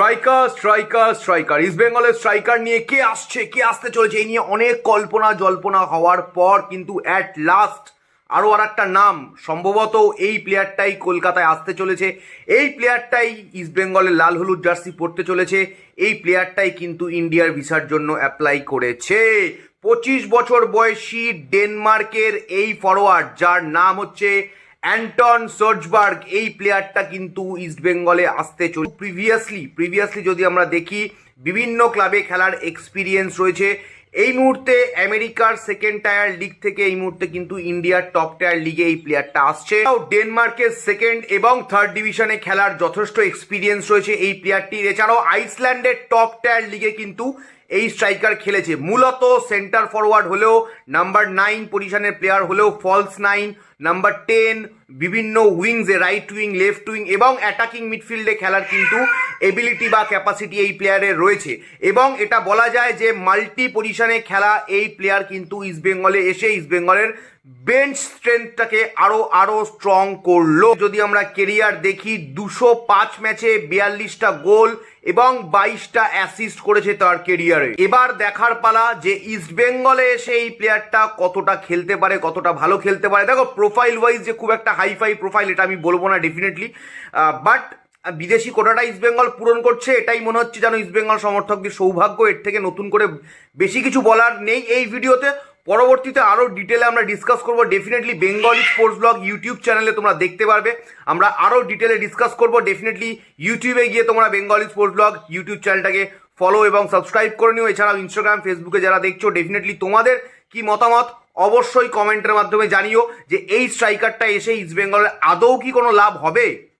Striker east বেঙ্গলের striker নিয়ে কে আসতে চলেছে এই নিয়ে অনেক কল্পনা জল্পনা হওয়ার পর কিন্তু অ্যাট লাস্ট আরও আর একটা নাম সম্ভবত এই প্লেয়ারটাই কলকাতায় আসতে চলেছে। এই প্লেয়ারটাই ইস্ট বেঙ্গলের লাল হলুদ জার্সি পরতে চলেছে। এই প্লেয়ারটাই কিন্তু ইন্ডিয়ার ভিসার জন্য অ্যাপ্লাই করেছে। 25 বছর বয়সী ডেনমার্কের এই ফরওয়ার্ড যার নাম হচ্ছে অ্যান্টন সোর্জবার্গ, এই প্লেয়ারটা কিন্তু ইস্ট বেঙ্গলে আসতে চলে। প্রিভিয়াসলি যদি আমরা দেখি বিভিন্ন ক্লাবে খেলার এক্সপিরিয়েন্স রয়েছে। এই মুহূর্তে আমেরিকার সেকেন্ড টায়ার লিগ থেকে এই মুহূর্তে কিন্তু ইন্ডিয়ার টপ টায়ার লিগে এই প্লেয়ারটা আসছে। ডেনমার্কের সেকেন্ড এবং থার্ড ডিভিশনে খেলার যথেষ্ট এক্সপিরিয়েন্স রয়েছে এই প্লেয়ারটির। এছাড়াও আইসল্যান্ডের টপ টায়ার লিগে কিন্তু এই স্ট্রাইকার খেলেছে। মূলত সেন্টার ফরওয়ার্ড হলেও, নাম্বার 9 পজিশনের প্লেয়ার হলেও, ফলস 9, নাম্বার 10, বিভিন্ন উইংসে রাইট উইং, লেফট উইং এবং অ্যাটাকিং মিডফিল্ডে খেলার কিন্তু এবিলিটি বা ক্যাপাসিটি এই প্লেয়ারের রয়েছে। এবং এটা বলা যায় যে মাল্টি পজিশনে খেলা এই প্লেয়ার কিন্তু ইস্ট বেঙ্গলে এসে ইস্ট বেঙ্গলের বেঞ্চ স্ট্রেংথটাকে আরো স্ট্রং করলো। যদি আমরা কেরিয়ার দেখি 205 ম্যাচে 42টা গোল এবং 22টা অ্যাসিস্ট করেছে তার কেরিয়ারে। এবার দেখার পালা যে ইস্ট বেঙ্গলে এসে এই প্লেয়ারটা কতটা খেলতে পারে, কতটা ভালো খেলতে পারে। দেখো প্রোফাইল ওয়াইজ যে খুব একটা হাইফাই প্রোফাইল এটা আমি বলবো না ডেফিনেটলি, বাট বিদেশি কোটাটা ইস্ট বেঙ্গল পূরণ করছে এটাই মনে হচ্ছে যেন ইস্ট বেঙ্গল সমর্থকদের সৌভাগ্য। এর থেকে নতুন করে বেশি কিছু বলার নেই এই ভিডিওতে। পরবর্তীতে আরও ডিটেলে আমরা ডিসকাস করবো। Definitely Bengali sports blog YouTube চ্যানেলে তোমরা দেখতে পারবে। আমরা আরও ডিটেলে ডিসকাস করবো। ডেফিনেটলি ইউটিউবে গিয়ে তোমরা বেঙ্গলি স্পোর্টস ব্লগ ইউটিউব চ্যানেলটাকে ফলো এবং সাবস্ক্রাইব করে নিও। এছাড়াও ইনস্টাগ্রাম, ফেসবুকে যারা দেখছো ডেফিনেটলি তোমাদের কি মতামত অবশ্যই কমেন্টের মাধ্যমে জানিও যে এই স্ট্রাইকারটা এসে ইস্ট বেঙ্গলের আদৌ কি কোনো লাভ হবে।